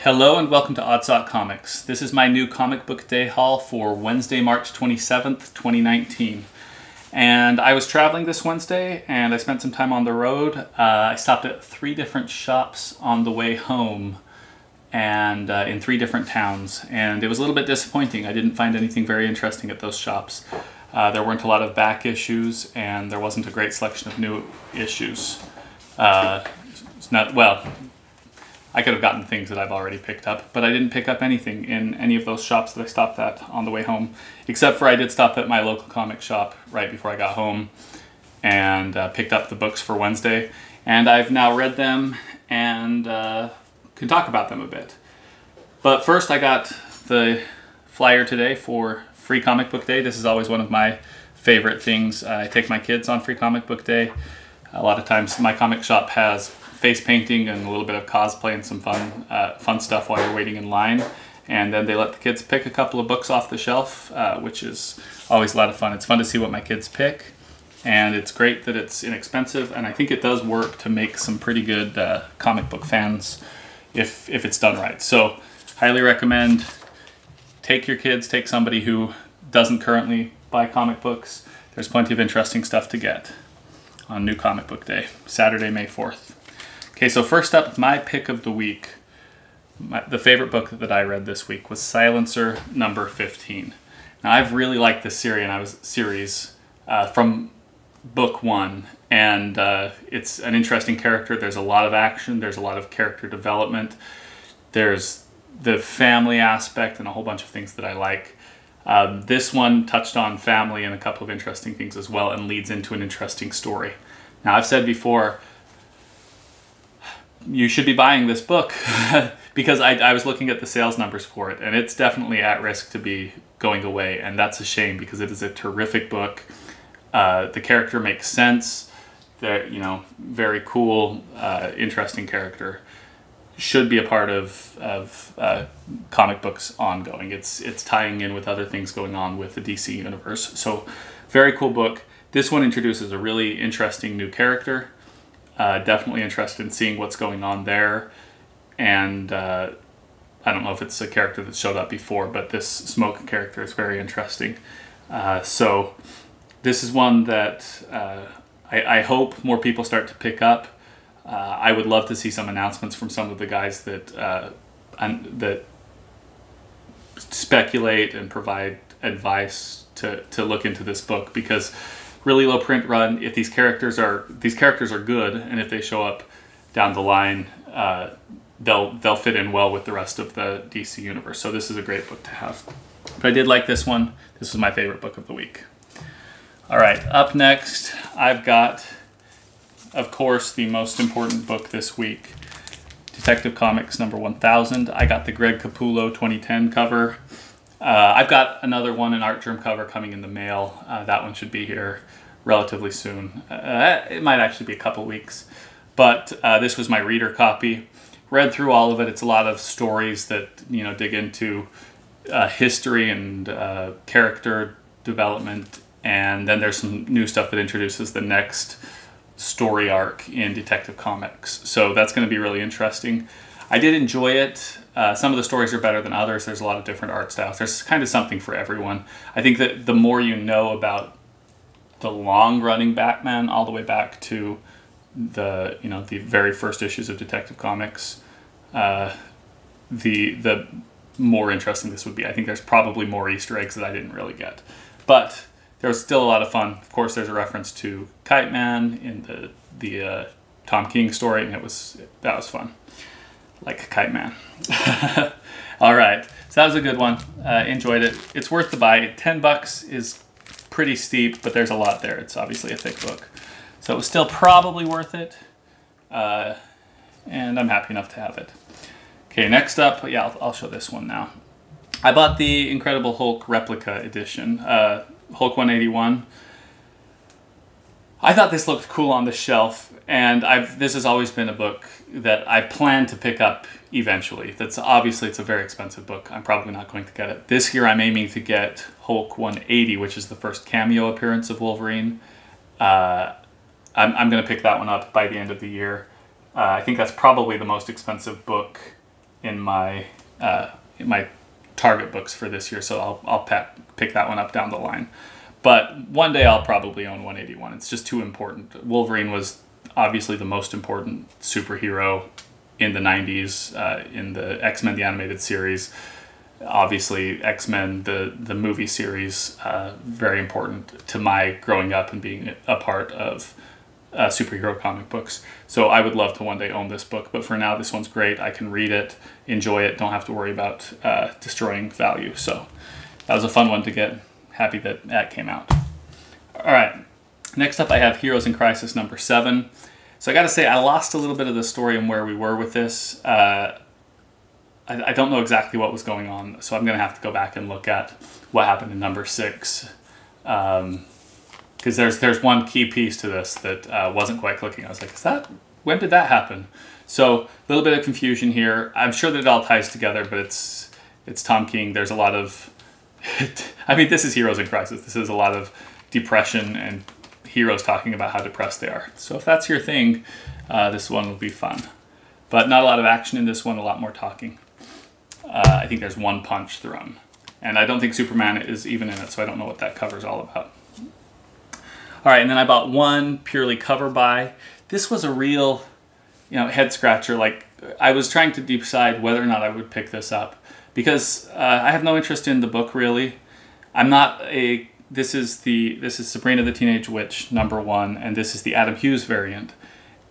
Hello and welcome to Oddsock Comics. This is my new comic book day haul for Wednesday, March 27th, 2019. And I was traveling this Wednesday and I spent some time on the road. I stopped at 3 different shops on the way home and in 3 different towns. And it was a little bit disappointing. I didn't find anything very interesting at those shops. There weren't a lot of back issues and there wasn't a great selection of new issues. It's not, well, I could have gotten things that I've already picked up, but I didn't pick up anything in any of those shops that I stopped at on the way home, except for I did stop at my local comic shop right before I got home and picked up the books for Wednesday. And I've now read them and can talk about them a bit. But first I got the flyer today for Free Comic Book Day. This is always one of my favorite things. I take my kids on Free Comic Book Day. A lot of times my comic shop has face painting and a little bit of cosplay and some fun stuff while you're waiting in line. And then they let the kids pick a couple of books off the shelf, which is always a lot of fun. It's fun to see what my kids pick. And it's great that it's inexpensive. And I think it does work to make some pretty good comic book fans if it's done right. So highly recommend. Take your kids, take somebody who doesn't currently buy comic books. There's plenty of interesting stuff to get on New Comic Book Day, Saturday, May 4th. Okay, so first up, my pick of the week. The favorite book that I read this week was Silencer number 15. Now, I've really liked this series from book 1, and it's an interesting character. There's a lot of action. There's a lot of character development. There's the family aspect and a whole bunch of things that I like. This one touched on family and a couple of interesting things as well and leads into an interesting story. Now, I've said before, you should be buying this book because I was looking at the sales numbers for it and it's definitely at risk to be going away, and that's a shame because it is a terrific book. The character makes sense. They're, very cool, interesting character. Should be a part of comic books ongoing. It's tying in with other things going on with the DC universe. So very cool book. This one introduces a really interesting new character. Definitely interested in seeing what's going on there. And I don't know if it's a character that showed up before, but this Smoke character is very interesting. So this is one that I hope more people start to pick up. I would love to see some announcements from some of the guys that speculate and provide advice to look into this book, because really low print run. If these characters are good, and if they show up down the line, they'll fit in well with the rest of the DC universe. So this is a great book to have. But I did like this one. This was my favorite book of the week. All right, up next, I've got, of course, the most important book this week, Detective Comics number 1000. I got the Greg Capullo 2010 cover. I've got another one, an art germ cover, coming in the mail. That one should be here relatively soon. It might actually be a couple weeks. But this was my reader copy. Read through all of it. It's a lot of stories that dig into history and character development. And then there's some new stuff that introduces the next story arc in Detective Comics. So that's going to be really interesting. I did enjoy it. Some of the stories are better than others. There's a lot of different art styles. There's kind of something for everyone. I think that the more you know about the long-running Batman all the way back to the the very first issues of Detective Comics, the more interesting this would be. I think there's probably more Easter eggs that I didn't really get, but there was still a lot of fun. Of course, there's a reference to Kite Man in the Tom King story, and that was fun. Like Kite Man. All right, so that was a good one. Enjoyed it. It's worth the buy. $10 is pretty steep, but there's a lot there. It's obviously a thick book, so it was still probably worth it. And I'm happy enough to have it. Okay, next up, yeah, I'll show this one now. I bought the Incredible Hulk replica edition, Hulk 181. I thought this looked cool on the shelf, and this has always been a book that I plan to pick up eventually. It's a very expensive book. I'm probably not going to get it. This year I'm aiming to get Hulk 180, which is the first cameo appearance of Wolverine. I'm going to pick that one up by the end of the year. I think that's probably the most expensive book in my Target books for this year, so I'll pick that one up down the line. But one day I'll probably own 181. It's just too important. Wolverine was obviously the most important superhero in the 90s, in the X-Men the animated series. Obviously X-Men the movie series, very important to my growing up and being a part of superhero comic books. So I would love to one day own this book, but for now this one's great. I can read it, enjoy it, don't have to worry about destroying value. So that was a fun one to get. Happy that that came out. All right, next up I have Heroes in Crisis number 7. So I gotta say, I lost a little bit of the story and where we were with this. I don't know exactly what was going on, so I'm gonna have to go back and look at what happened in number 6. Because there's one key piece to this that wasn't quite clicking. I was like, when did that happen? So a little bit of confusion here. I'm sure that it all ties together, but it's Tom King. There's a lot of, I mean, this is Heroes in Crisis. This is a lot of depression and heroes talking about how depressed they are. So if that's your thing, this one will be fun. But not a lot of action in this one, a lot more talking. I think there's one punch thrown. And I don't think Superman is even in it, so I don't know what that cover's all about. All right, and then I bought one purely cover buy. This was a real, head scratcher. Like, I was trying to decide whether or not I would pick this up because I have no interest in the book really. I'm not a. This is Sabrina the Teenage Witch number 1, and this is the Adam Hughes variant.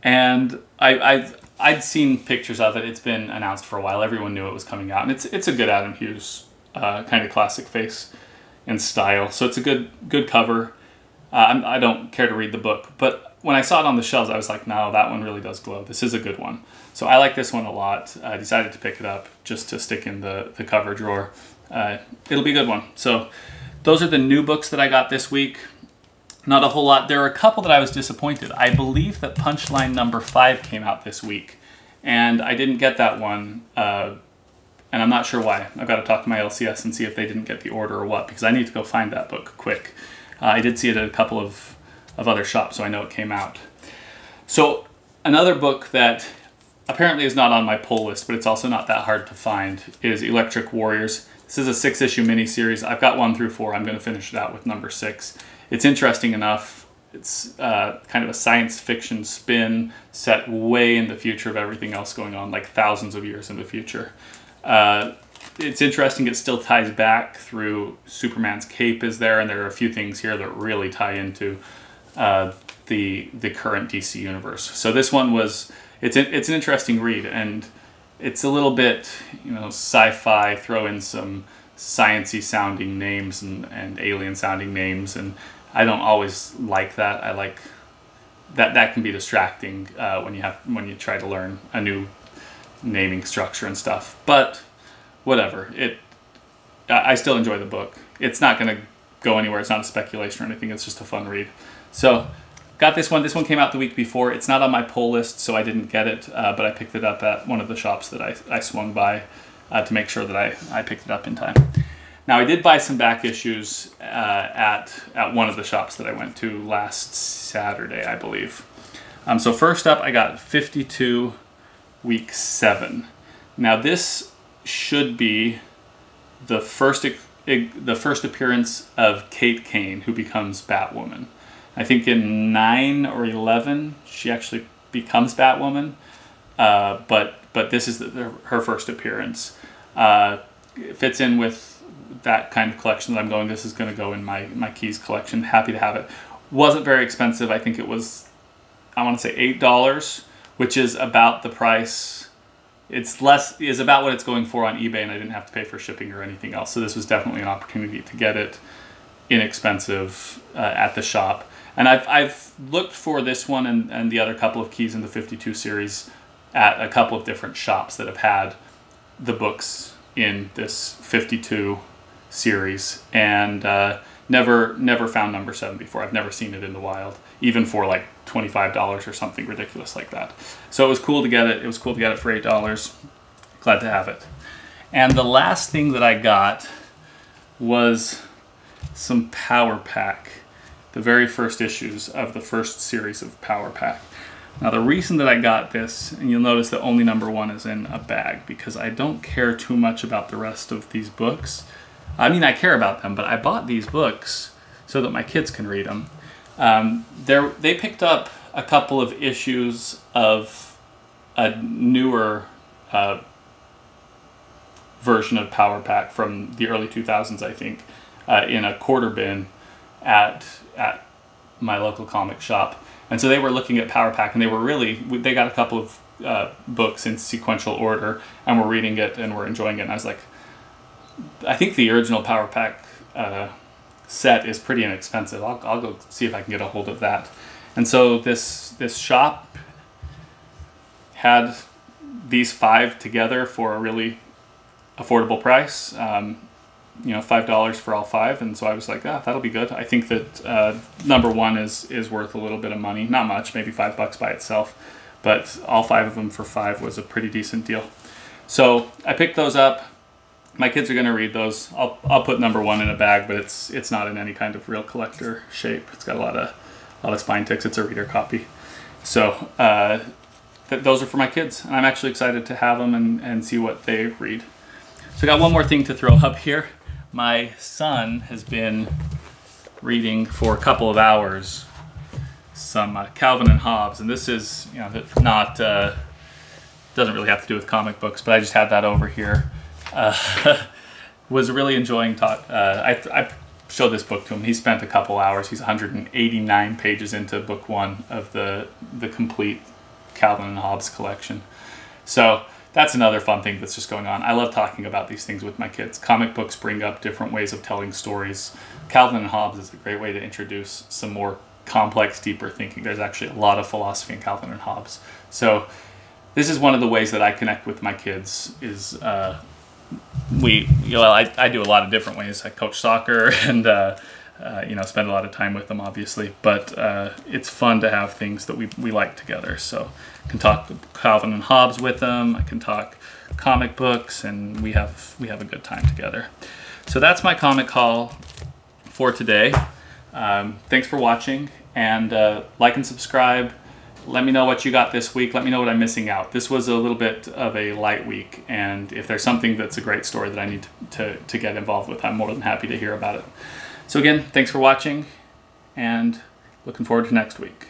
And I'd seen pictures of it. It's been announced for a while. Everyone knew it was coming out, and it's a good Adam Hughes kind of classic face and style. So it's a good cover. I don't care to read the book, but when I saw it on the shelves, I was like, no, that one really does glow. This is a good one. So I like this one a lot. I decided to pick it up just to stick in the cover drawer. It'll be a good one. So those are the new books that I got this week. Not a whole lot. There are a couple that I was disappointed. I believe that Punchline number 5 came out this week, and I didn't get that one, and I'm not sure why. I've got to talk to my LCS and see if they didn't get the order or what, because I need to go find that book quick. I did see it at a couple of other shops, so I know it came out. So another book that apparently is not on my pull list, but it's also not that hard to find, is Electric Warriors. This is a 6-issue miniseries. I've got 1 through 4. I'm going to finish it out with number 6. It's interesting enough. It's kind of a science fiction spin set way in the future of everything else going on, like thousands of years in the future. It's interesting. It still ties back through Superman's cape is there, and there are a few things here that really tie into the current DC universe. So this one was it's an interesting read, and it's a little bit sci-fi. Throw in some sciencey sounding names and alien sounding names, and I don't always like that. I like that can be distracting when you try to learn a new naming structure and stuff, but whatever. I still enjoy the book. It's not going to go anywhere. It's not a speculation or anything. It's just a fun read. So got this one. This one came out the week before. It's not on my pull list, so I didn't get it, but I picked it up at one of the shops that I swung by to make sure that I picked it up in time. Now, I did buy some back issues at one of the shops that I went to last Saturday, I believe. So first up, I got 52 week 7. Now this should be the first appearance of Kate Kane, who becomes Batwoman. I think in 9 or 11 she actually becomes Batwoman, but this is her first appearance. It fits in with that kind of collection that I'm going. This is going to go in my Keys collection. Happy to have it. Wasn't very expensive. I think it was, I want to say $8, which is about the price. Is about what it's going for on eBay, and I didn't have to pay for shipping or anything else. So this was definitely an opportunity to get it inexpensive at the shop. And I've looked for this one and the other couple of Keys in the 52 series at a couple of different shops that have had the books in this 52 series, and never found number 7 before. I've never seen it in the wild, even for like $25 or something ridiculous like that. So it was cool to get it. It was cool to get it for $8. Glad to have it. And the last thing that I got was some Power Pack, the very first issues of the first series of Power Pack. Now the reason that I got this, and you'll notice that only number 1 is in a bag, because I don't care too much about the rest of these books. I mean, I care about them, but I bought these books so that my kids can read them. They picked up a couple of issues of a newer version of Power Pack from the early 2000s, I think, in a quarter bin at my local comic shop. And so they were looking at Power Pack, and they got a couple of books in sequential order, and were reading it and were enjoying it. And I was like, I think the original Power Pack set is pretty inexpensive. I'll go see if I can get a hold of that. And so this shop had these 5 together for a really affordable price. $5 for all 5, and so I was like, that'll be good. I think that number 1 is worth a little bit of money, not much, maybe $5 by itself, but all 5 of them for 5 was a pretty decent deal. So I picked those up. My kids are going to read those. I'll put number 1 in a bag, but it's not in any kind of real collector shape. It's got a lot of spine ticks. It's a reader copy. So those are for my kids, and I'm actually excited to have them and see what they read. So I got one more thing to throw up here. My son has been reading for a couple of hours some Calvin and Hobbes, and this is not doesn't really have to do with comic books, but I just had that over here. Was really enjoying I showed this book to him. He spent a couple hours. He's 189 pages into book 1 of the complete Calvin and Hobbes collection. So that's another fun thing that's just going on. I love talking about these things with my kids. Comic books bring up different ways of telling stories. Calvin and Hobbes is a great way to introduce some more complex, deeper thinking. There's actually a lot of philosophy in Calvin and Hobbes. So this is one of the ways that I connect with my kids is I do a lot of different ways. I coach soccer and spend a lot of time with them, obviously, but it's fun to have things that we like together. So I can talk Calvin and Hobbes with them. I can talk comic books, and we have a good time together. So that's my comic haul for today. Thanks for watching, and like and subscribe. Let me know what you got this week. Let me know what I'm missing out. This was a little bit of a light week, and if there's something that's a great story that I need to get involved with, I'm more than happy to hear about it. So again, thanks for watching, and looking forward to next week.